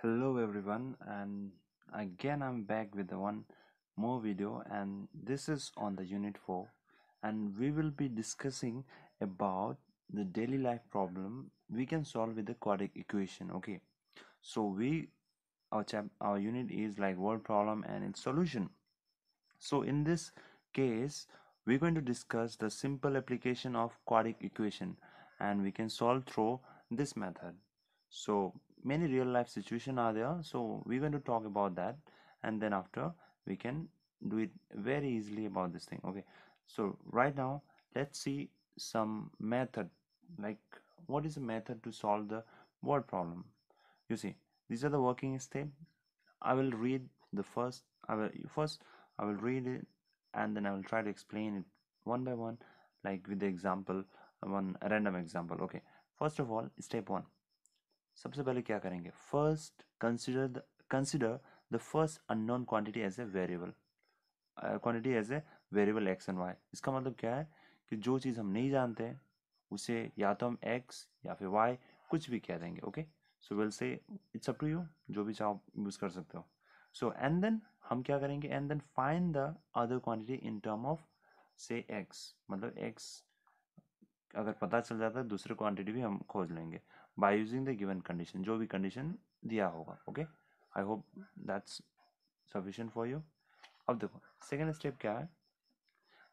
Hello everyone, and again I'm back with the one more video, and this is on the unit 4, and we will be discussing about the daily life problem we can solve with the quadratic equation. Okay, so our unit is like word problem and its solution. So in this case we're going to discuss the simple application of quadratic equation, and we can solve through this method. So many real life situations are there, so we're going to talk about that, and then after we can do it very easily about this thing. Okay, so right now let's see some method, like what is a method to solve the word problem. You see, these are the working step. I will read the first I will read it, and then I will try to explain it one by one, like with the example, one random example. Okay, first of all, step 1, सबसे पहले क्या करेंगे, first consider the first unknown quantity as a variable, quantity as a variable X and Y. इसका मतलब क्या है कि जो चीज़ हम नहीं जानते हैं उसे या तो हम एक्स या फिर वाई कुछ भी कह देंगे. Okay, so we'll say it's up to you, जो भी चाहो यूज़ कर सकते हो. सो एंड देन हम क्या करेंगे, and then find the other quantity in term of say X, मतलब एक्स अगर पता चल जाता है दूसरे क्वांटिटी भी हम खोज लेंगे by using the given condition, जो भी कंडीशन दिया होगा. Okay, I hope that's sufficient for you. अब देखो सेकेंड स्टेप क्या है,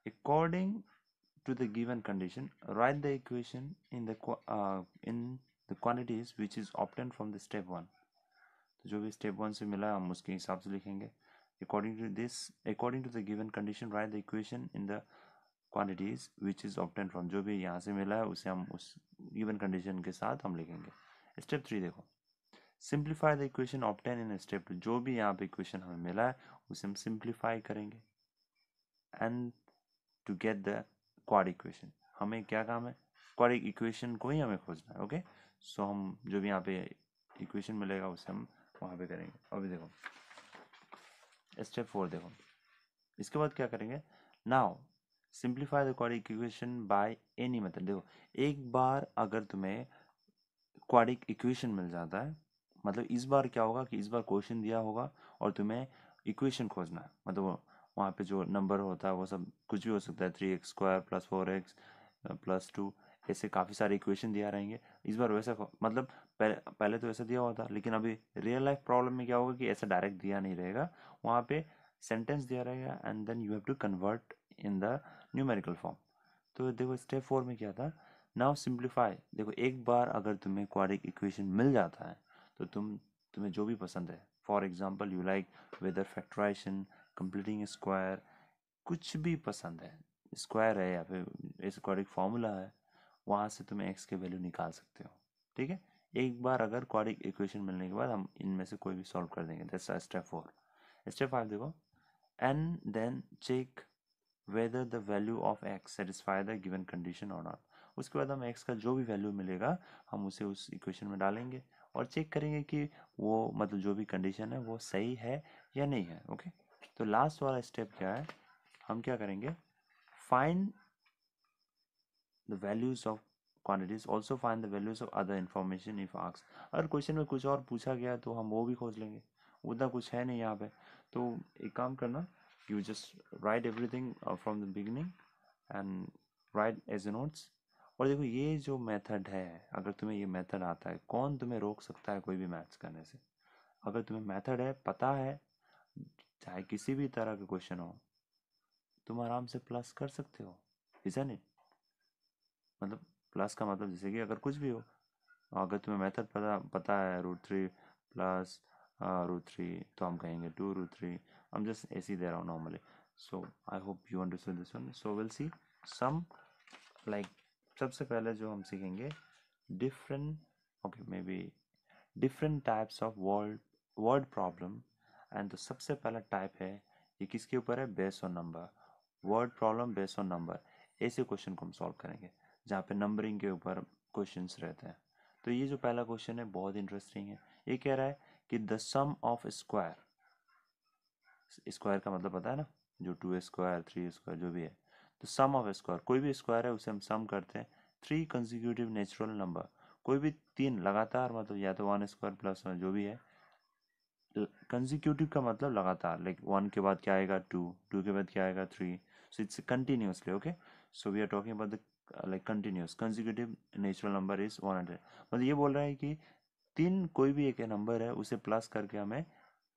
according to the given condition, write the equation in the quantities which is obtained from the step 1. तो जो भी step 1 से मिला हम उसके हिसाब से लिखेंगे. According to the given condition, write the equation in the quantities which is obtained from, जो भी यहाँ से मिला है उसे हम उस given condition के साथ हम लिखेंगे. स्टेप 3 देखो, simplify the equation obtain in step 2. जो भी यहाँ पे इक्वेशन हमें मिला है उसे हम सिंप्लीफाई करेंगे and to get the quad equation. हमें क्या काम है, क्वाड इक्वेशन को ही हमें खोजना है. ओके, सो हम जो भी यहाँ पे इक्वेशन मिलेगा उसे हम वहाँ पे करेंगे. अभी देखो स्टेप 4 देखो, इसके बाद क्या करेंगे, now simplify the quadric equation by any method. देखो एक बार अगर तुम्हें क्वाड्रिक इक्वेशन मिल जाता है, मतलब इस बार क्या होगा कि इस बार क्वेश्चन दिया होगा और तुम्हें इक्वेशन खोजना है, मतलब वहाँ पे जो नंबर होता है वो सब कुछ भी हो सकता है, 3x² + 4x + 2, ऐसे काफ़ी सारे इक्वेशन दिया रहेंगे. इस बार वैसा मतलब पहले तो ऐसा दिया हुआ था, लेकिन अभी रियल लाइफ प्रॉब्लम में क्या होगा कि ऐसा डायरेक्ट दिया नहीं रहेगा, वहाँ पे सेंटेंस दिया रहेगा and then you have to convert in the numerical form. तो देखो स्टेप 4 में क्या था, नाउ सिंप्लीफाई. देखो एक बार अगर तुम्हें क्वाड्रिक इक्वेशन मिल जाता है तो तुम्हें जो भी पसंद है, for example you like whether factorization, completing square, कुछ भी पसंद है, स्क्वायर है या फिर ऐसे क्वाड्रिक फार्मूला है, वहाँ से तुम्हें एक्स के वैल्यू निकाल सकते हो. ठीक है, एक बार अगर क्वाड्रिक इक्वेशन मिलने के बाद हम इनमें से कोई भी सॉल्व कर देंगे. That's step 4. स्टेप 5 देखो, and then check whether the value of x satisfy the given condition or not. उसके बाद हम x का जो भी वैल्यू मिलेगा हम उसे उस इक्वेशन में डालेंगे और चेक करेंगे कि वो मतलब जो भी कंडीशन है वो सही है या नहीं है. ओके, तो लास्ट वाला स्टेप क्या है, हम क्या करेंगे, find the values of quantities, also find the values of other information if ask. अगर क्वेश्चन में कुछ और पूछा गया तो हम वो भी खोज लेंगे, उतना कुछ है नहीं यहाँ पे. तो एक काम करना, you just write everything from the beginning and write as a notes. और देखो ये जो मेथड है, अगर तुम्हें ये मेथड आता है, कौन तुम्हें रोक सकता है कोई भी मैथ्स करने से. अगर तुम्हें मेथड है, पता है, चाहे किसी भी तरह का क्वेश्चन हो, तुम आराम से प्लस कर सकते हो, इजंट इट. मतलब प्लस का मतलब जैसे कि अगर कुछ भी हो, अगर तुम्हें मेथड पता है √3 प्लस √3, तो हम कहेंगे 2√3. I'm just ऐसे ही दे रहा हूँ normally. So I hope you understood this one. So we'll see some, like सबसे पहले जो हम सीखेंगे different, okay maybe different types of word problem. And तो सबसे पहला टाइप है, ये किसके ऊपर है, based on number. Word problem based on number, ऐसे क्वेश्चन को हम सॉल्व करेंगे जहाँ पे नंबरिंग के ऊपर क्वेश्चंस रहते हैं. तो ये जो पहला क्वेश्चन है बहुत इंटरेस्टिंग है. ये कह रहा है कि the sum of square, square का मतलब पता है ना, जो 2 स्क्वायर 3 स्क्वायर जो भी है, तो सम ऑफ स्क्वायर, कोई भी स्क्वायर है उसे हम सम करते हैं 3 कंसेक्यूटिव नेचुरल नंबर, कोई भी 3 लगातार, मतलब या तो 1 स्क्वायर + 1 जो भी है, कंजिक्यूटिव का मतलब लगातार, लाइक 1 के बाद क्या आएगा 2, 2 के बाद क्या आएगा 3, so it's continuously, okay. So we are talking about the like continuous consecutive natural number is 100। मतलब ये बोल रहा है कि तीन कोई भी एक नंबर है उसे प्लस करके हमें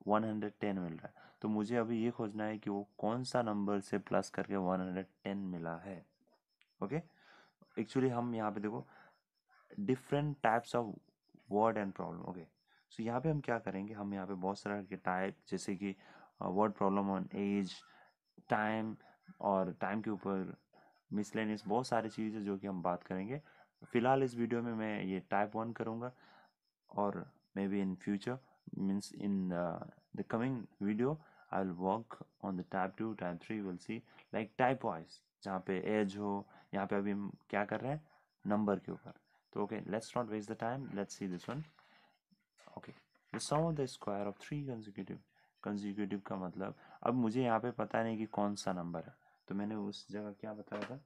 110 मिल रहा है। तो मुझे अभी ये खोजना है कि वो कौन सा नंबर से प्लस करके 110 मिला है, ओके। एक्चुअली हम यहाँ पे देखो different types of word and problem, okay. So यहाँ पे हम क्या करेंगे, हम यहाँ पे बहुत सारा के टाइप, जैसे कि word problem on age, time, और टाइम के ऊपर मिसलेनियस, बहुत सारी चीज़ें जो कि हम बात करेंगे। फिलहाल इस वीडियो में मैं ये टाइप 1 करूँगा, और may be in future means in the coming video I will work on the type 2, type 3, will see like type wise, जहाँ पे एज हो। यहाँ पे अभी हम क्या कर रहे हैं, नंबर के ऊपर। तो okay, let's not waste the time, let's see this one, okay. The sum of the square of 3 consecutive, consecutive का मतलब, अब मुझे यहाँ पे पता नहीं कि कौन सा नंबर है, तो मैंने उस जगह क्या बताया था,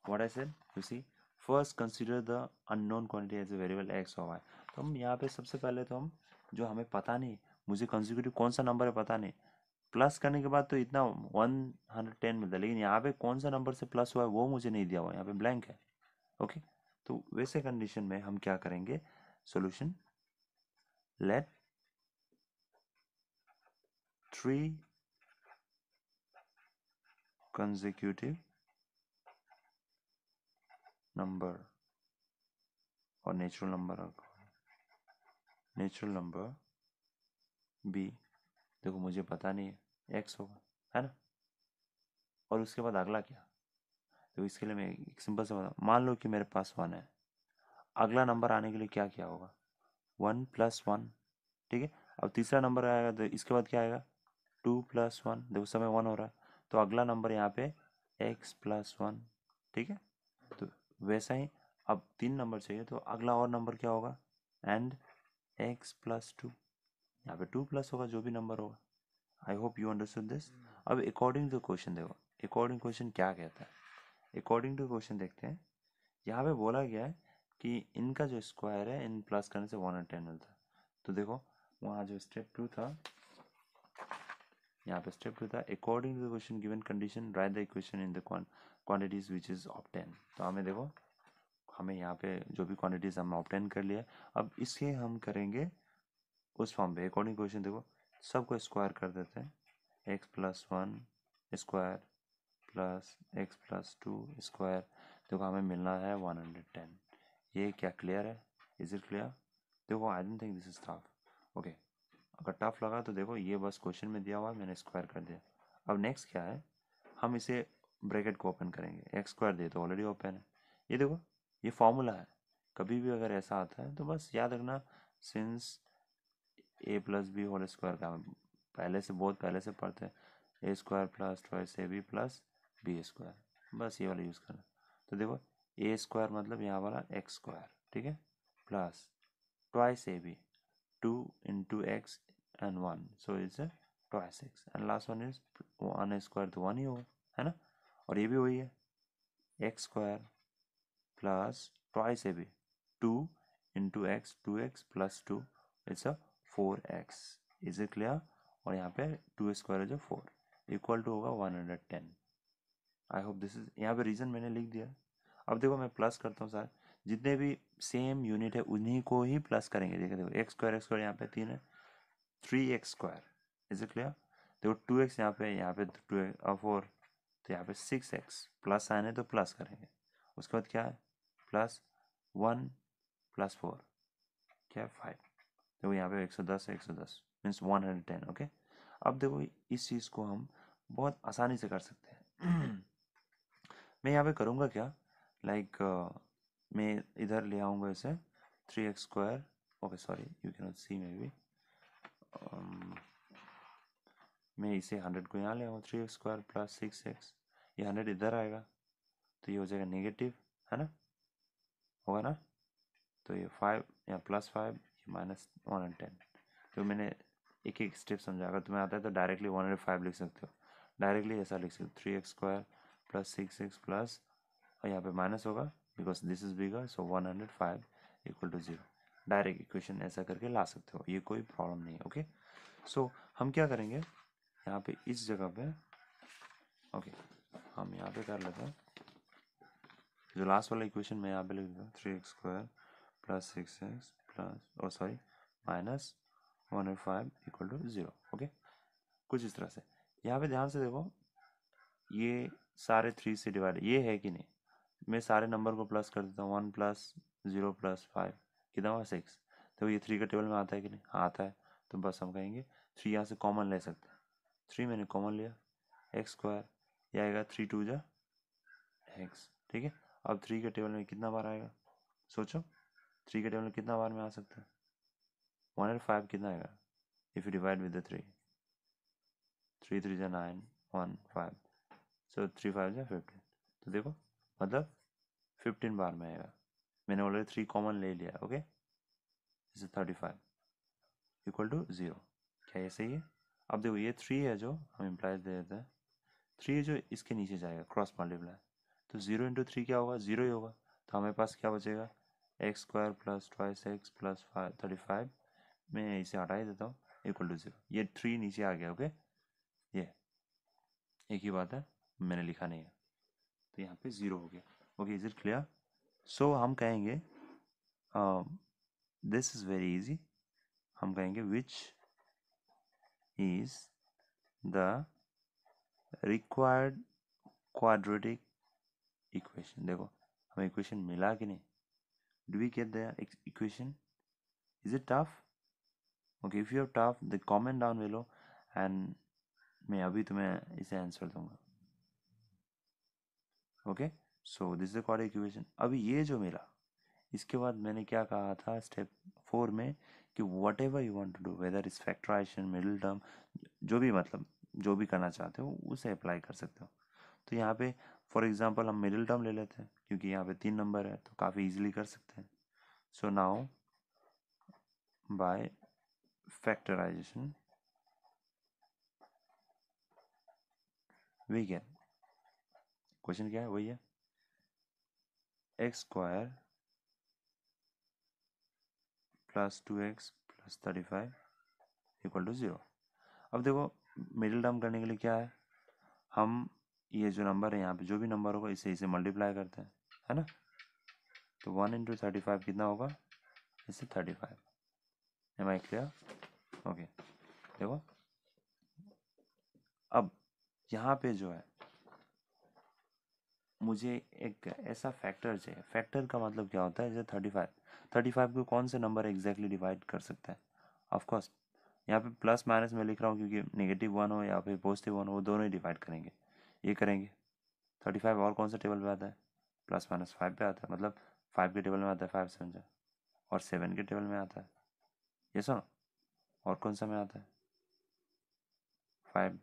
what I said, you see, first consider the unknown quantity as a variable x or y। तो हम यहाँ पे सबसे पहले तो हम, जो हमें पता नहीं, मुझे कंसेक्यूटिव कौन सा नंबर है पता नहीं, प्लस करने के बाद तो इतना 110 मिलता है, लेकिन यहाँ पे कौन सा नंबर से प्लस हुआ है वो मुझे नहीं दिया हुआ, यहाँ पे ब्लैंक है, ओके। तो वैसे कंडीशन में हम क्या करेंगे, सॉल्यूशन, लेट 3 consecutive नंबर, और नेचुरल नंबर बी, देखो मुझे पता नहीं है, एक्स होगा, है ना। और उसके बाद अगला क्या, तो इसके लिए मैं एक सिंपल सा बता, मान लो कि मेरे पास 1 है, अगला नंबर आने के लिए क्या क्या होगा, 1 + 1, ठीक है। अब तीसरा नंबर आएगा तो इसके बाद क्या आएगा, 2 + 1, देखो समय 1 हो रहा है, तो अगला नंबर यहाँ पे x + 1, ठीक है। तो वैसा ही अब 3 नंबर चाहिए, तो अगला और नंबर क्या होगा, एंड x + 2, यहाँ पे 2 प्लस होगा जो भी नंबर होगा। आई होप यू अंडरस्टूड दिस। अब अकॉर्डिंग टू क्वेश्चन देखो, अकॉर्डिंग क्वेश्चन क्या कहता है, अकॉर्डिंग टू क्वेश्चन देखते हैं। यहाँ पे बोला गया है कि इनका जो स्क्वायर है, इन प्लस करने से 110 मिलता है। तो देखो वहाँ जो स्टेप 2 था, यहाँ पे स्टेप 2 था, according to the question given condition write the equation in the quantities which is obtain. तो हमें देखो, हमें यहाँ पे जो भी क्वांटिटीज हमने ऑब्टेन कर लिया, अब इसके हम करेंगे उस फॉर्म पे, अकॉर्डिंग क्वेश्चन देखो, सबको स्क्वायर कर देते हैं, x + 1 square plus x + 2 square, देखो हमें मिलना है 110। ये क्या क्लियर है, इज इट क्लियर। देखो I don't think this is tough, okay. अगर टफ लगा तो देखो ये बस क्वेश्चन में दिया हुआ है, मैंने स्क्वायर कर दिया। अब नेक्स्ट क्या है, हम इसे ब्रैकेट को ओपन करेंगे, एक्स स्क्वायर दे तो ऑलरेडी ओपन है, ये देखो ये फॉर्मूला है। कभी भी अगर ऐसा आता है तो बस याद रखना, since a + b whole square का हम पहले से, बहुत पहले से पढ़ते हैं, a² + 2ab + b², बस ये वाला यूज़ करना। तो देखो a² मतलब यहाँ वाला x², ठीक है, plus 2ab, 2 × x and 1, so it's a 2x, and last one is 1² तो 1 ही होगा, है ना। और ये भी वही है, x² plus 2ab, 2 × x, 2x + 2, it's a 4x, is it clear. और यहाँ पे 2² है जो 4, इक्वल टू होगा 110। आई होप दिस इज, यहाँ पे रीजन मैंने लिख दिया। अब देखो मैं प्लस करता हूँ सर, जितने भी सेम यूनिट है उन्हीं को ही प्लस करेंगे। देखो देखो x² यहाँ पे 3 है, 3x², इज इट क्लियर। देखो 2x यहाँ पे 2 और 4, तो यहाँ पे 6x, प्लस आने तो प्लस करेंगे। उसके बाद क्या है, +1 + 4 क्या है 5, देखो यहाँ पे 110 है, 110 मीन्स 110, ओके। अब देखो इस चीज़ को हम बहुत आसानी से कर सकते हैं। मैं यहाँ पे करूँगा क्या, लाइक मैं इधर ले आऊँगा इसे 3x², okay sorry you can not see maybe, मैं इसे 100 को यहाँ ले आऊँ, 3x² + 6x, ये 100 इधर आएगा तो ये हो जाएगा नेगेटिव, है ना, होगा ना। तो ये 5 या +5, ये -110। तो मैंने एक एक स्टेप समझा, अगर तुम्हें आता है तो डायरेक्टली 105 लिख सकते हो, डायरेक्टली ऐसा लिख सकते हो, 3x² + 6x प्लस, और यहाँ पे माइनस होगा because this is bigger, so 105 = 0। Direct equation ऐसा करके ला सकते हो, ये कोई प्रॉब्लम नहीं है। ओके, सो हम क्या करेंगे यहाँ पे इस जगह पे, ओके हम यहाँ पे कर लेते हैं जो लास्ट वाला इक्वेशन मैं यहाँ पे लिख देता हूँ, 3x² प्लस 6x प्लस sorry minus 105 equal to 0। Okay, कुछ इस तरह से। यहाँ पे ध्यान से देखो, ये सारे 3 से डिवाइड ये है कि नहीं, मैं सारे नंबर को प्लस कर देता हूँ, 1 प्लस 0 प्लस 5 कितना हुआ 6। तो ये 3 का टेबल में आता है कि नहीं, हाँ आता है। तो बस हम कहेंगे 3 यहाँ से कॉमन ले सकते हैं, 3 मैंने कॉमन लिया, x², ये आएगा 3 2 जा x। ठीक है, अब 3 के टेबल में कितना बार आएगा, सोचो 3 के टेबल में कितना बार में आ सकता है, 105 कितना आएगा if you divide with the 3, 3 3 जा 9, 1 5, सो 3 5 जा 15। तो देखो मतलब 15 बार में आएगा, मैंने ऑलरेडी 3 कॉमन ले लिया। ओके, इसे 35 इक्वल टू 0। क्या ये सही है? अब देखो ये 3 है जो हम इम्प्लाइज दे देते हैं, 3 है जो इसके नीचे जाएगा क्रॉस मल्टीप्लाई, तो 0 इंटू 3 क्या होगा, 0 ही होगा। तो हमारे पास क्या बचेगा, x² प्लस 2x प्लस 35, मैं इसे हटा ही देता हूँ, इक्वल टू 0। ये 3 नीचे आ गया। ओके, ये एक ही बात है, मैंने लिखा नहीं है, तो यहाँ पे 0 हो गया। Okay, is it clear? So हम कहेंगे दिस इज़ वेरी इजी, हम कहेंगे which is the required quadratic equation. देखो हमें इक्वेशन मिला कि नहीं, do we get the equation, is it tough? Okay, if you are tough the comment down below and मैं अभी तुम्हें इसे आंसर दूंगा। Okay, so this is the quadratic equation. अभी ये जो मिला, इसके बाद मैंने क्या कहा था स्टेप 4 में कि whatever you want to do, whether is factorization, middle term, जो भी मतलब जो भी करना चाहते हो उसे अप्लाई कर सकते हो। तो यहाँ पे फॉर एग्जांपल हम मिडिल टर्म ले लेते हैं, क्योंकि यहाँ पे 3 नंबर है तो काफ़ी इजीली कर सकते हैं। So now by factorization we can, question क्या है वही है, x² plus 2x plus 35 equal to 0। अब देखो मिडिल टर्म करने के लिए क्या है, हम ये जो नंबर है यहाँ पे जो भी नंबर होगा इसे मल्टीप्लाई करते हैं, है ना। तो 1 इंटू 35 कितना होगा, इससे 35। M I clear? ओके, देखो अब यहाँ पे जो है मुझे एक ऐसा फैक्टर चाहिए, फैक्टर का मतलब क्या होता है, जैसे 35 को कौन से नंबर एग्जैक्टली डिवाइड कर सकता है, ऑफकोर्स यहाँ पे प्लस माइनस में लिख रहा हूँ क्योंकि -1 हो या फिर +1 हो वो दोनों ही डिवाइड करेंगे, ये करेंगे। 35 और कौन सा टेबल पे आता है, +-5 पे आता है, मतलब 5 के टेबल में आता है 5 7 जा, और 7 के टेबल में आता है, ये सुनो, और कौन सा में आता है 5,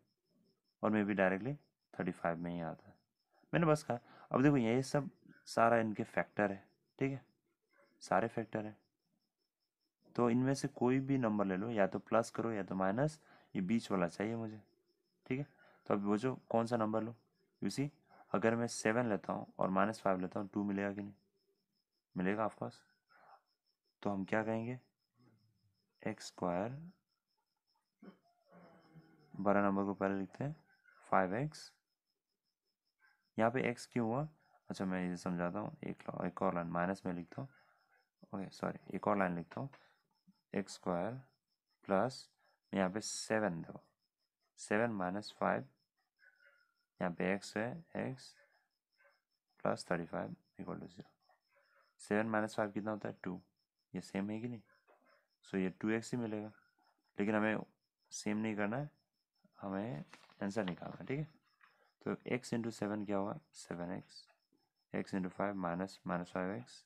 और मे भी डायरेक्टली 35 में ही आता है। मैंने बस कहा, अब देखो ये सब सारा इनके फैक्टर है, ठीक है, सारे फैक्टर है, तो इनमें से कोई भी नंबर ले लो, या तो प्लस करो या तो माइनस, ये बीच वाला चाहिए मुझे, ठीक है। तो अब वो जो कौन सा नंबर लो, यूसी अगर मैं 7 लेता हूँ और -5 लेता हूँ 2 मिलेगा कि नहीं, मिलेगा ऑफकोर्स। तो हम क्या कहेंगे, x², बड़ा नंबर को पहले लिखते हैं 5x, यहाँ पे x क्यों हुआ, अच्छा मैं ये समझाता हूँ, एक और लाइन माइनस में लिखता हूँ, ओके सॉरी एक और लाइन लिखता हूँ, x² प्लस यहाँ पे 7, देखो 7 - 5, यहाँ पे x है, x प्लस 35 इक्वल टू 0। 7 - 5 कितना होता है 2, ये सेम है कि नहीं, सो ये 2x ही मिलेगा, लेकिन हमें सेम नहीं करना है, हमें आंसर निकालना है, ठीक है। तो x इंटू 7 क्या होगा 7x, x into 5 -5x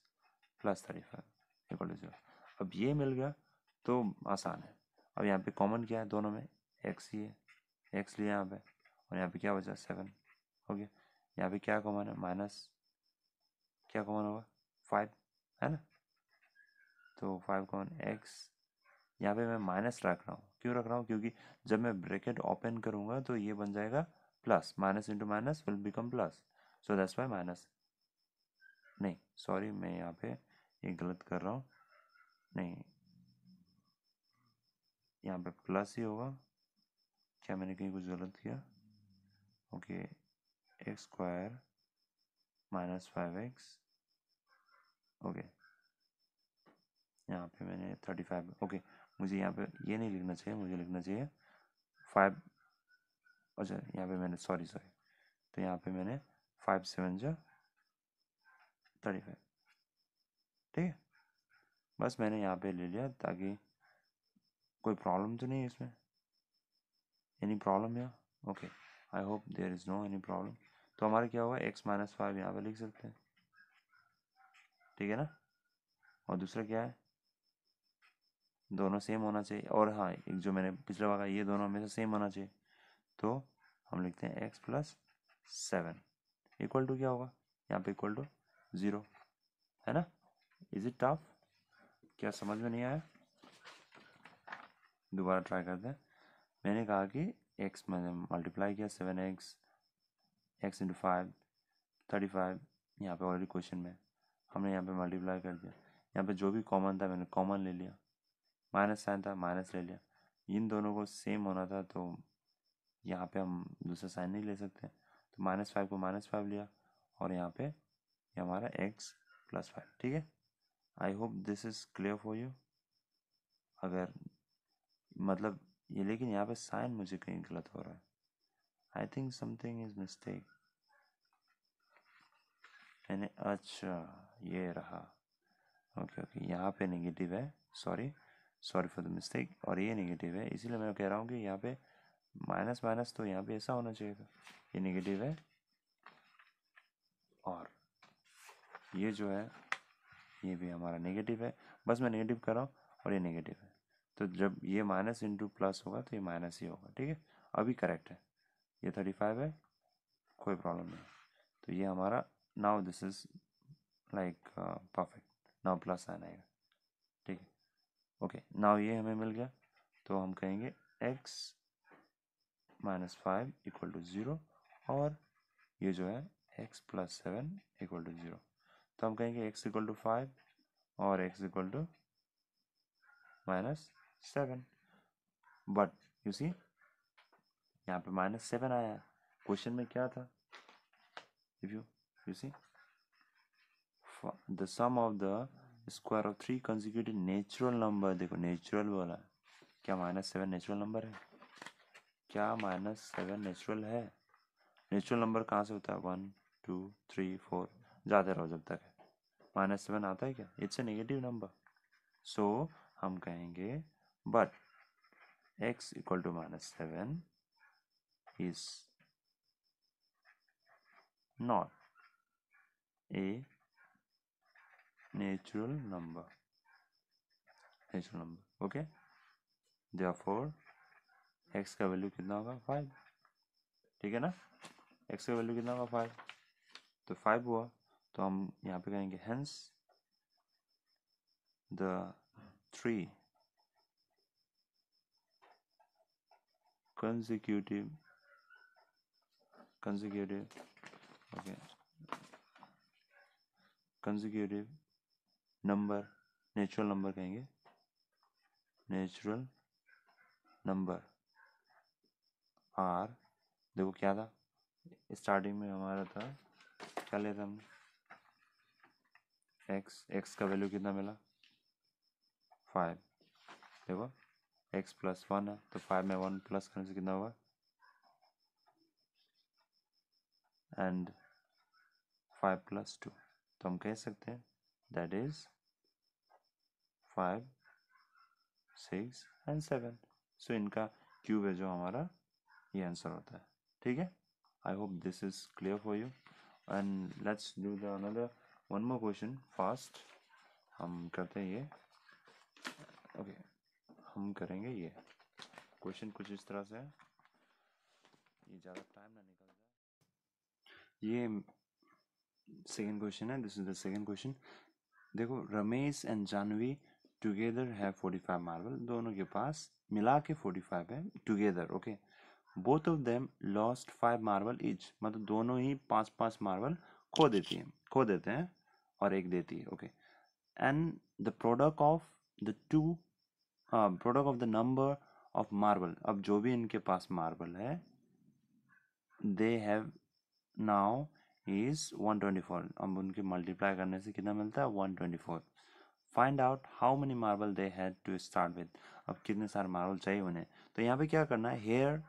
plus 35 equal to 0। अब ये मिल गया तो आसान है। अब यहाँ पे कॉमन क्या है दोनों में, x ही है, x लिया यहाँ पे, और यहाँ पे क्या बचा 7 हो गया, यहाँ पे क्या कॉमन है माइनस, क्या कॉमन होगा 5, है ना। तो 5 कॉमन, x यहाँ पे मैं माइनस रख रहा हूँ, क्यों रख रहा हूँ, क्योंकि जब मैं ब्रैकेट ओपन करूँगा तो ये बन जाएगा plus, minus into minus will become plus, so that's why minus, नहीं सॉरी मैं यहाँ पे ये गलत कर रहा हूँ, नहीं, यहाँ पे प्लस ही होगा। क्या मैंने कहीं कुछ गलत किया? Okay, x square minus 5x। Okay, यहाँ पे मैंने 35। ओके, मुझे यहाँ पे ये नहीं लिखना चाहिए, मुझे लिखना चाहिए 5। अच्छा, यहाँ पे मैंने सॉरी, तो यहाँ पे मैंने 5 7 जा 35। ठीक है, बस मैंने यहाँ पे ले लिया ताकि कोई प्रॉब्लम तो नहीं है इसमें। एनी प्रॉब्लम या? Okay, I hope there is no any problem. तो हमारा क्या होगा, x माइनस 5 यहाँ पे लिख सकते हैं, ठीक है ना। और दूसरा क्या है, दोनों सेम होना चाहिए। और हाँ, एक जो मैंने पिछला वाला, ये दोनों हमेशा सेम होना चाहिए। तो हम लिखते हैं x प्लस 7 इक्वल टू क्या होगा, यहाँ पे इक्वल टू 0, है ना। Is it tough? क्या समझ में नहीं आया? दोबारा ट्राई करते हैं। मैंने कहा कि x मैंने मल्टीप्लाई किया 7x, x इंटू 5 35। यहाँ पे ऑलरेडी क्वेश्चन में हमने यहाँ पे मल्टीप्लाई कर दिया। यहाँ पे जो भी कॉमन था मैंने कॉमन ले लिया, माइनस साइन था माइनस ले लिया। इन दोनों को सेम होना था तो यहाँ पे हम दूसरा साइन नहीं ले सकते, तो -5 को -5 लिया। और यहाँ पे ये हमारा x प्लस 5, ठीक है। I hope this is clear for you. अगर मतलब ये, लेकिन यहाँ पे साइन मुझे कहीं गलत हो रहा है। I think something is mistake. मैंने, अच्छा ये रहा। ओके ओके, यहाँ पे नेगेटिव है, सॉरी फॉर द मिस्टेक। और ये नेगेटिव है, इसीलिए मैं कह रहा हूँ कि यहाँ पे माइनस माइनस तो यहाँ पे ऐसा होना चाहिए था। ये नेगेटिव है और ये जो है ये भी हमारा नेगेटिव है। बस मैं नेगेटिव कर रहा हूँ और ये नेगेटिव है, तो जब ये माइनस इंटू प्लस होगा तो ये माइनस ही होगा, ठीक है। अभी करेक्ट है, ये 35 है, कोई प्रॉब्लम नहीं। तो ये हमारा now this is like perfect. Now plus sign आएगा, ठीक है। ओके, नाउ ये हमें मिल गया, तो हम कहेंगे x माइनस 5 इक्वल टू 0 और ये जो है x प्लस 7 इक्वल टू 0। तो हम कहेंगे x इक्वल टू 5 और x equal to -7। But you see, यहाँ पे -7 आया, क्वेश्चन में क्या था, if you see the sum of the square of 3 consecutive natural number. देखो नेचुरल बोला, क्या -7 नेचुरल नंबर है? क्या -7 नेचुरल है? नेचुरल नंबर कहाँ से होता है? 1 2 3 4, जाते रहो जब तक है। -7 आता है क्या? It's a negative number. So हम कहेंगे but x equal to -7 is not a natural number, ओके। therefore x का वैल्यू कितना होगा? 5, ठीक है ना। x का वैल्यू कितना होगा? 5, तो 5 हुआ। तो हम यहाँ पे कहेंगे hence the 3 consecutive okay consecutive number, natural number कहेंगे, नेचुरल नंबर आर। देखो क्या था स्टार्टिंग में हमारा था, क्या लेते हमने, x का वैल्यू कितना मिला? 5। देखो x प्लस 1 है, तो 5 में 1 प्लस करने से कितना होगा? एंड 5 प्लस 2, तो हम कह सकते हैं दैट इज 5 6 एंड 7। सो इनका क्यूब है जो हमारा, ये आंसर होता है, ठीक है। I hope this is clear for you and let's do the another one more question fast. हम करते हैं ये, ओके हम करेंगे ये क्वेश्चन कुछ इस तरह से है, ये ज़्यादा टाइम ना निकल जाए। ये सेकेंड क्वेश्चन है, this is the second question. देखो, रमेश एंड जानवी टुगेदर है 45 मार्बल, दोनों के पास मिला के 45 है together, okay. Both of them lost 5 marble each, मतलब दोनों ही 5-5 मार्बल खो देते हैं और एक देती है, okay. And the product of the two product of the number of marble, अब जो भी इनके पास मार्बल है दे हैव नाउ इज 124, अब उनके मल्टीप्लाई करने से कितना मिलता है 124। Find out how many marble they had to start with, अब कितने सारे मार्बल चाहिए उन्हें। तो यहाँ पे क्या करना है, hair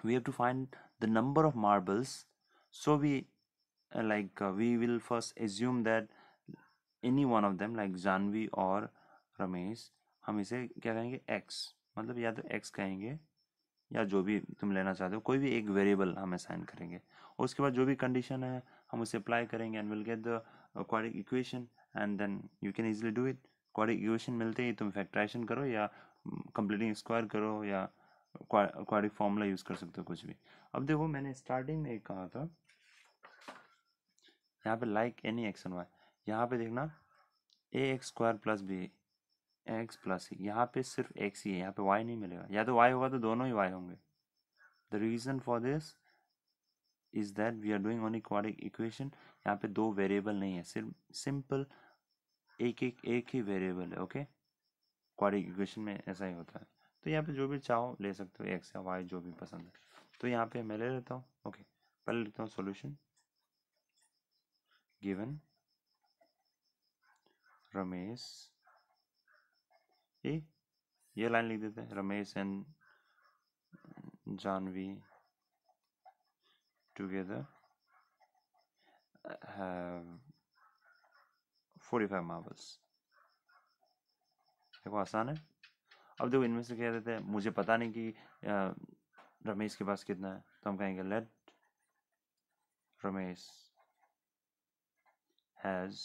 we have to find the number of marbles, so we we will first assume that any one of them like Janvi और रमेश, हम इसे क्या कहेंगे x, मतलब या तो x कहेंगे या जो भी तुम लेना चाहते हो कोई भी एक वेरिएबल हम असाइन करेंगे, और उसके बाद जो भी कंडीशन है हम उसे अप्लाई करेंगे and will get the quadratic equation and then you can easily do it. Quadratic equation मिलते ही तुम फैक्टराइजेशन करो या कंप्लीटिंग स्क्वायर करो या क्वाड्रेटिक फॉर्मूला यूज कर सकते हो कुछ भी। अब देखो मैंने स्टार्टिंग में एक कहा था यहाँ पे like any X and Y, यहाँ पे देखना A X square plus B X plus C, यहाँ पे सिर्फ एक्स ही है, यहाँ पे वाई नहीं मिलेगा, या तो वाई होगा तो दोनों ही वाई होंगे। The reason for this is that we are doing only quadratic equation, यहाँ पे दो वेरिएबल नहीं है, सिर्फ सिंपल एक ही वेरिएबल है। ओके, क्वाड्रेटिक इक्वेशन में ऐसा ही होता है। तो यहाँ पे जो भी चाहो ले सकते हो, एक्स या वाई जो भी पसंद है। तो यहाँ पे मैं ले लेता हूँ। ओके, पहले लिखता हूँ सॉल्यूशन गिवन रमेश, ये लाइन लिख देते हैं, Ramesh and Janvi together have 45 marbles। देखो आसान है। अब देखो इनमें से कह देते हैं मुझे पता नहीं कि रमेश के पास कितना है, तो हम कहेंगे let Ramesh has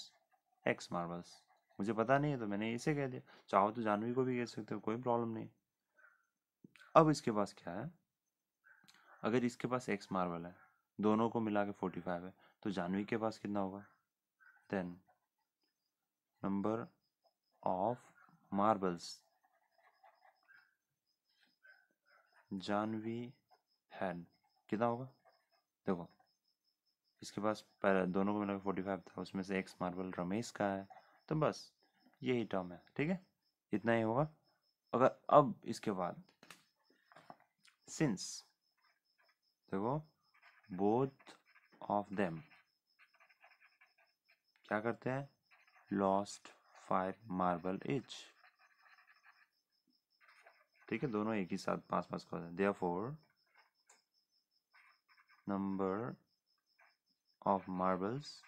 x marbles. मुझे पता नहीं है तो मैंने इसे कह दिया, चाहो तो जानवी को भी कह सकते हो, कोई प्रॉब्लम नहीं। अब इसके पास क्या है, अगर इसके पास एक्स मार्बल है, दोनों को मिला के 45 है, तो जानवी के पास कितना होगा, then number of marbles Janvi had कितना होगा। देखो इसके पास पहले दोनों को मिलाकर 45 था, उसमें से एक्स मार्बल रमेश का है, तो बस यही टर्म है। ठीक है, इतना ही होगा। अगर अब इसके बाद सिंस देखो बोथ ऑफ देम क्या करते हैं, लॉस्ट 5 मार्बल इच। ठीक है, दोनों एक ही साथ 5-5 को, therefore number of marbles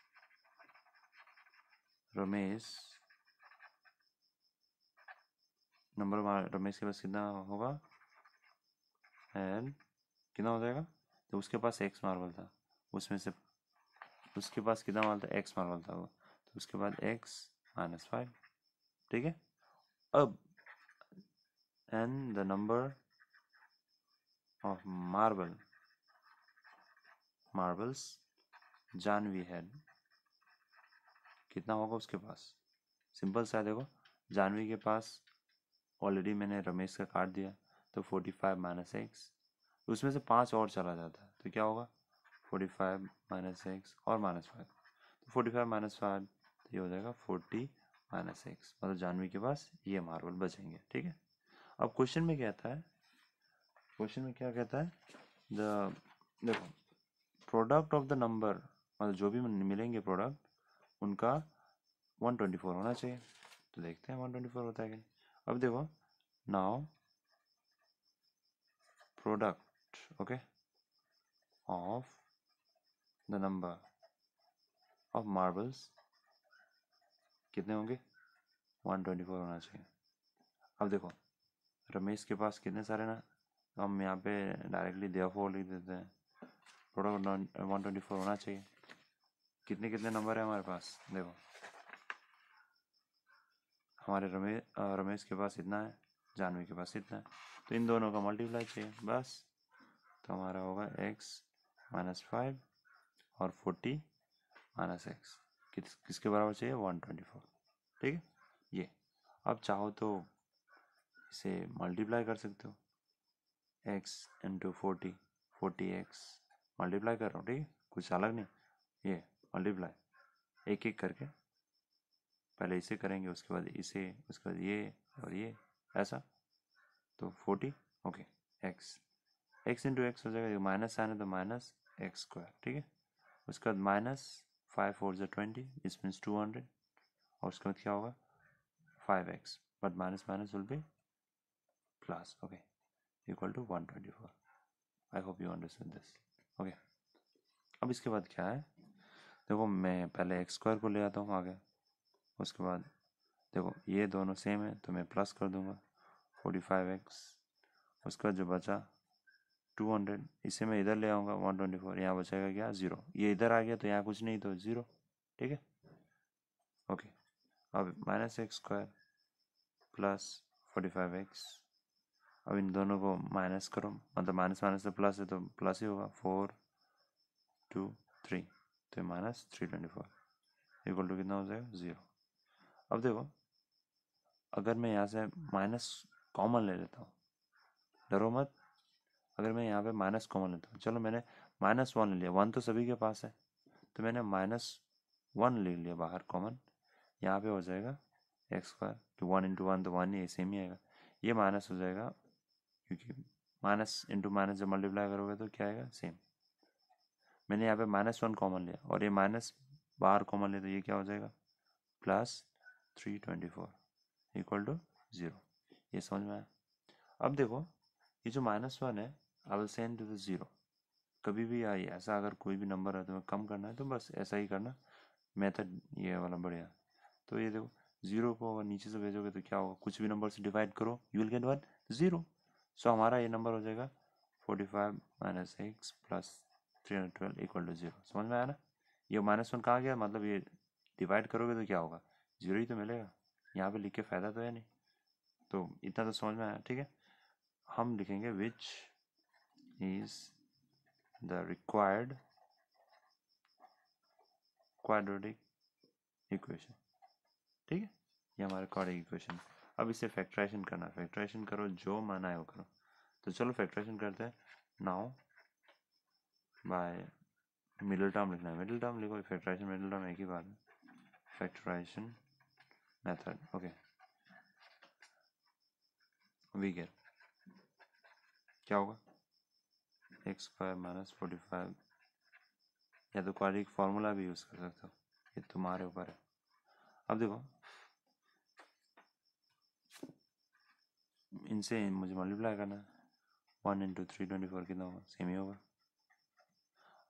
Ramesh, number Ramesh के पास कितना होगा एंड कितना हो जाएगा, तो उसके पास एक्स मार्बल था, उसमें से उसके पास कितना मार्बल था, एक्स मार्बल था वो, तो उसके बाद एक्स माइनस 5। ठीक है, अब and the number of marbles Janvi had कितना होगा उसके पास, सिंपल सा है। देखो जानवी के पास ऑलरेडी मैंने रमेश का काट दिया, तो 45 माइनस एक्स, उसमें से 5 और चला जाता है तो क्या होगा 45 माइनस एक्स और -5, तो 45 माइनस 5 तो ये हो जाएगा 40 माइनस एक्स, मतलब जानवी के पास ये मार्बल बचेंगे। ठीक है, अब क्वेश्चन में क्या कहता है, क्वेश्चन में क्या कहता है, द देखो प्रोडक्ट ऑफ द नंबर, मतलब जो भी मिलेंगे प्रोडक्ट उनका 124 होना चाहिए। तो देखते हैं 124 होता है कि नहीं। अब देखो now product okay of the number of marbles कितने होंगे 124 होना चाहिए। अब देखो रमेश के पास कितने सारे ना, तो हम यहाँ पे डायरेक्टली देयरफॉर लिख देते हैं, प्रोडक्ट 124 होना चाहिए। कितने कितने नंबर है हमारे पास, देखो हमारे रमेश के पास इतना है, जानवी के पास इतना है, तो इन दोनों का मल्टीप्लाई चाहिए बस। तो हमारा होगा x माइनस 5 और 40 माइनस एक्स किसके बराबर चाहिए 124। ठीक है, ये अब चाहो तो इसे मल्टीप्लाई कर सकते हो, x इंटू 40x मल्टीप्लाई कर रहा हूँ। ठीक है, कुछ अलग नहीं, ये मल्टीप्लाई एक एक करके पहले इसे करेंगे, उसके बाद इसे, उसके बाद ये और ये, ऐसा। तो 40, ओके, एक्स इंटू एक्स हो जाएगा, माइनस साइन है तो माइनस एक्स स्क्वायर, ठीक है। उसके बाद माइनस 5 4 ज़ा 20, इस मीन्स 200, और उसके बाद क्या होगा 5x, but minus minus will be plus, okay, equal to 124। I hope you understand this, okay. अब इसके बाद क्या है, देखो मैं पहले एक्स स्क्वायर को ले आता हूँ आगे, उसके बाद देखो ये दोनों सेम है तो मैं प्लस कर दूंगा 45x, उसके बाद जो बचा 200, इसे मैं इधर ले आऊँगा 124, यहाँ बचेगा क्या 0, ये इधर आ गया तो यहाँ कुछ नहीं तो 0, ठीक है, ओके। अब minus x square plus 45x, अब इन दोनों को माइनस करो, मतलब माइनस माइनस से प्लस है तो प्लस ही होगा, 4 2 3, तो माइनस 324 इक्वल टू कितना हो जाएगा 0। अब देखो अगर मैं यहाँ से माइनस कॉमन ले लेता हूँ, डरो मत, अगर मैं यहाँ पे माइनस कॉमन लेता हूँ, चलो मैंने -1 ले लिया, 1 तो सभी के पास है, तो मैंने -1 ले लिया बाहर कॉमन, यहाँ पे हो जाएगा एक्स स्क्वायर, कि 1 इंटू 1 तो 1 ही सेम ही आएगा, ये माइनस हो जाएगा, क्योंकि माइनस इंटू माइनस जब मल्टीप्लाई करोगे तो क्या आएगा सेम। मैंने यहाँ पे -1 कॉमन लिया और ये माइनस बाहर कॉमन लिया, तो ये क्या हो जाएगा प्लस 324 इक्वल टू 0। ये समझ में आया। अब देखो ये जो -1 है I will send to the 0, कभी भी आई ऐसा अगर कोई भी नंबर है तुम्हें कम करना है तो बस ऐसा ही करना, मेथड ये वाला बढ़िया। तो ये देखो 0 को अगर नीचे से भेजोगे तो क्या होगा, कुछ भी नंबर से डिवाइड करो you will get one 0। So हमारा ये नंबर हो जाएगा 45 minus x plus 312 equal to 0। समझ में आया ना, ये -1 कहाँ गया, मतलब ये डिवाइड करोगे तो क्या होगा 0 ही तो मिलेगा, यहाँ पे लिख के फ़ायदा तो है नहीं। तो इतना तो समझ में आया, ठीक है। हम लिखेंगे विच is the required quadratic equation, ठीक है, ये हमारा क्वाड्रेटिक इक्वेशन। अब इसे फैक्टराइजेशन करना, फैक्टराइजेशन करो, जो माना है वो करो। तो चलो फैक्टराइजेशन करते हैं। नाउ बाय मिडिल टर्म लिखना है, मिडिल टर्म लिखो, फैक्टराइजेशन मिडिल टर्म एक ही बात है, factorization method, okay. We get क्या होगा एक्स स्क्वायर माइनस 45, या तो क्वाड्रेटिक फार्मूला भी यूज़ कर सकते हो, ये तुम्हारे ऊपर है। अब देखो इनसे मुझे मल्टीप्लाई करना है, 1 इंटू 324 कितना होगा, सेम ही होगा।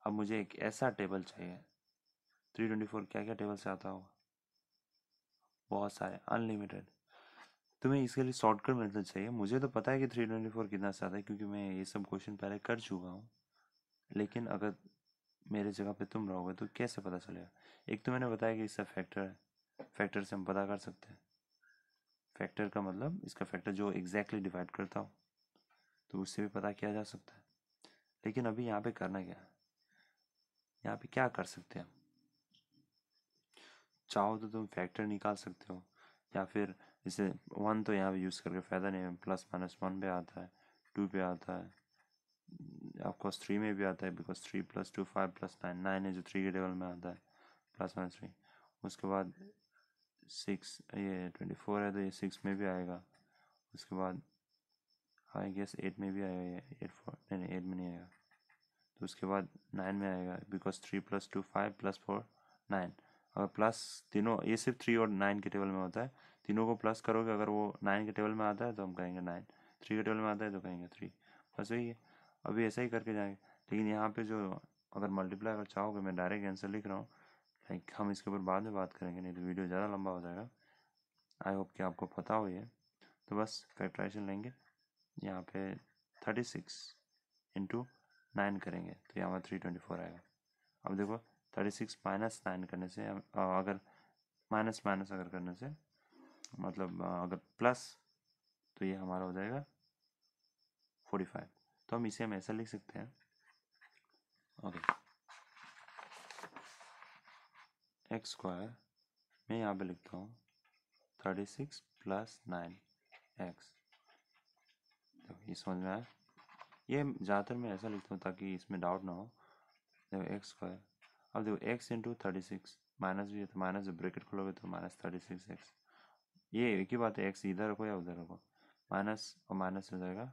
अब मुझे एक ऐसा टेबल चाहिए, 324 क्या क्या टेबल से आता होगा, बहुत सारे, अनलिमिटेड। तुम्हें इसके लिए शॉर्टकट मेथड चाहिए, मुझे तो पता है कि 324 कितना से आता है क्योंकि मैं ये सब क्वेश्चन पहले कर चुका हूँ, लेकिन अगर मेरे जगह पे तुम रहोगे तो कैसे पता चलेगा। एक तो मैंने बताया कि इसका फैक्टर है, फैक्टर से हम पता कर सकते हैं, फैक्टर का मतलब इसका फैक्टर जो एग्जैक्टली डिवाइड करता हो, तो उससे भी पता किया जा सकता है। लेकिन अभी यहाँ पे करना क्या है, यहाँ पे क्या कर सकते हैं, चाहो तो तुम फैक्टर निकाल सकते हो, या फिर इसे 1 तो यहाँ पे यूज़ करके फ़ायदा नहीं है, +-1 पे आता है, 2 पे आता है, ऑफकोर्स 3 में भी आता है, बिकॉज 3 + 2 5 + 9 9 है जो 3 के टेबल में आता है, +-3। उसके बाद 6, ये 24 है तो ये 6 में भी आएगा, उसके बाद आई गेस 8 में भी आएगा, ये 8 4 नहीं 8 में नहीं आएगा, तो उसके बाद 9 में आएगा, बिकॉज 3 + 2 5 + 4 9। अगर प्लस तीनों, ये सिर्फ 3 और 9 के टेबल में होता है, तीनों को प्लस करोगे, अगर वो 9 के टेबल में आता है तो हम कहेंगे 9, 3 के टेबल में आता है तो कहेंगे 3, बस वही है। अभी ऐसा ही करके जाएंगे, लेकिन यहाँ पे जो अगर मल्टीप्लाई अगर चाहोगे, मैं डायरेक्ट आंसर लिख रहा हूँ, लाइक हम इसके ऊपर बाद में बात करेंगे, नहीं तो वीडियो ज़्यादा लंबा हो जाएगा। आई होप कि आपको पता हो ये। तो बस फैक्टराइजेशन लेंगे, यहाँ पे 36 इंटू 9 करेंगे तो यहाँ पर 324 आएगा। अब देखो 36 माइनस 9 करने से, अगर माइनस माइनस अगर करने से मतलब अगर प्लस, तो ये हमारा हो जाएगा 45। तो हम इसे ऐसा लिख सकते हैं, ओके, एक्स स्क्वायर मैं यहाँ पे लिखता हूँ 36 + 9x। देखो ये समझ में आया, ये ज़्यादातर मैं ऐसा लिखता हूँ ताकि इसमें डाउट ना हो। देखो एक्स स्क्वायर, अब देखो x इंटू 36 माइनस भी है तो माइनस ब्रैकेट खोलोगे तो -36x। ये एक ही बात है, x इधर रखो या उधर रखो, माइनस और माइनस हो जाएगा,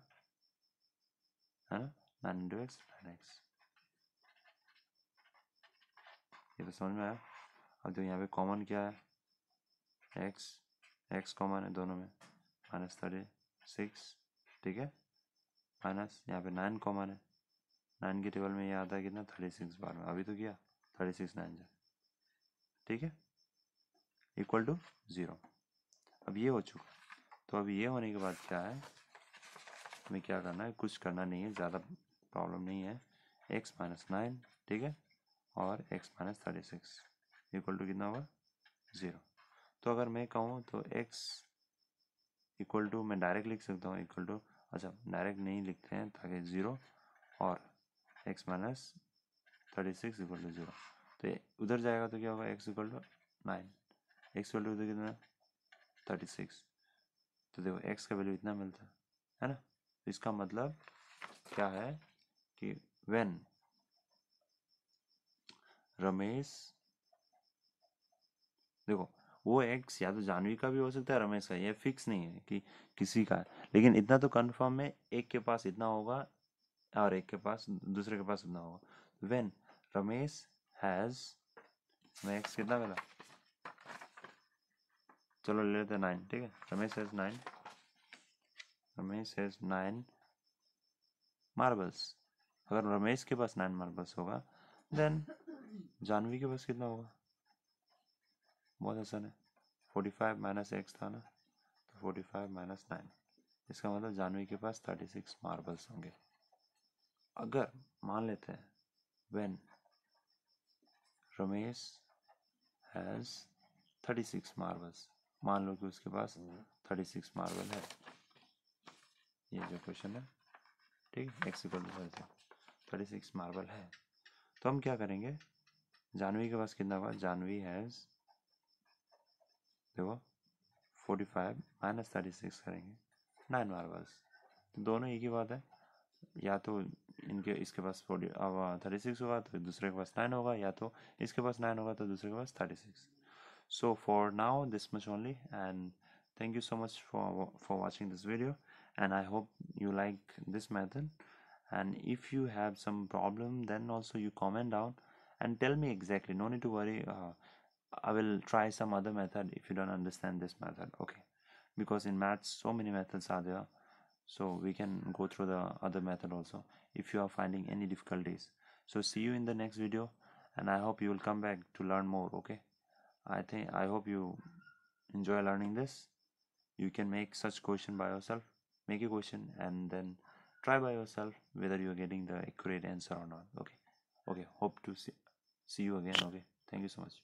है ना, 9 × x 9x। ये तो समझ में आया। अब जो यहाँ पे कॉमन क्या है, x कॉमन है दोनों में, -36, ठीक है, माइनस यहाँ पे 9 कॉमन है, 9 के टेबल में ये आता है कितना, 36 बार में, अभी तो किया 36 9 जा, ठीक है, इक्वल टू 0। अब ये हो चुका, तो अब ये होने के बाद क्या है, हमें क्या करना है, कुछ करना नहीं है, ज़्यादा प्रॉब्लम नहीं है, x - 9, ठीक है, और x - 36 इक्वल टू कितना होगा, 0। तो अगर मैं कहूँ तो x इक्वल टू, मैं डायरेक्ट लिख सकता हूँ इक्वल टू, अच्छा डायरेक्ट नहीं लिखते हैं ताकि 0 और x - 36 इक्वल टू 0, तो उधर जाएगा तो क्या होगा, x equal to 9, x equal to कितना 36, तो देखो x का वैल्यू इतना मिलता है ना। तो इसका मतलब क्या है कि व्हेन रमेश, देखो वो x या तो जानवी का भी हो सकता है, रमेश का, ये फिक्स नहीं है कि किसी का है, लेकिन इतना तो कंफर्म है, एक के पास इतना होगा और एक के पास, दूसरे के पास इतना होगा। व्हेन रमेश हैज, हमें x कितना मिला, चलो ले लेते हैं 9, ठीक है, Ramesh has 9, Ramesh has 9 marbles. अगर रमेश के पास 9 मार्बल्स होगा, देन जानवी के पास कितना होगा, बहुत आसान है, 45 - x था ना, तो 45 - 9, इसका मतलब जानवी के पास 36 मार्बल्स होंगे। अगर मान लेते हैं व्हेन रमेश हैज 36 मार्बल्स, मान लो कि उसके पास 36 मार्बल है, ये जो क्वेश्चन है, ठीक है, x इक्वल टू 36 मार्बल है, तो हम क्या करेंगे, जानवी के पास कितना होगा, जानवी हैज, देखो 45 - 36 करेंगे, 9 मार्बल्स, तो दोनों एक ही बात है, या तो इनके, इसके पास 36 होगा तो दूसरे के पास 9 होगा, या तो इसके पास 9 होगा तो दूसरे के पास 36। So for now this much only, and thank you so much for watching this video, and I hope you like this method, and if you have some problem then also you comment down and tell me exactly, no need to worry, I will try some other method if you don't understand this method, okay, because in maths so many methods are there, so we can go through the other method also if you are finding any difficulties. So see you in the next video, and I hope you will come back to learn more, okay. I hope you enjoy learning this. You can make such question by yourself. Make a question and then try by yourself whether you are getting the accurate answer or not. Okay. Okay. Hope to see you again. Okay. Thank you so much.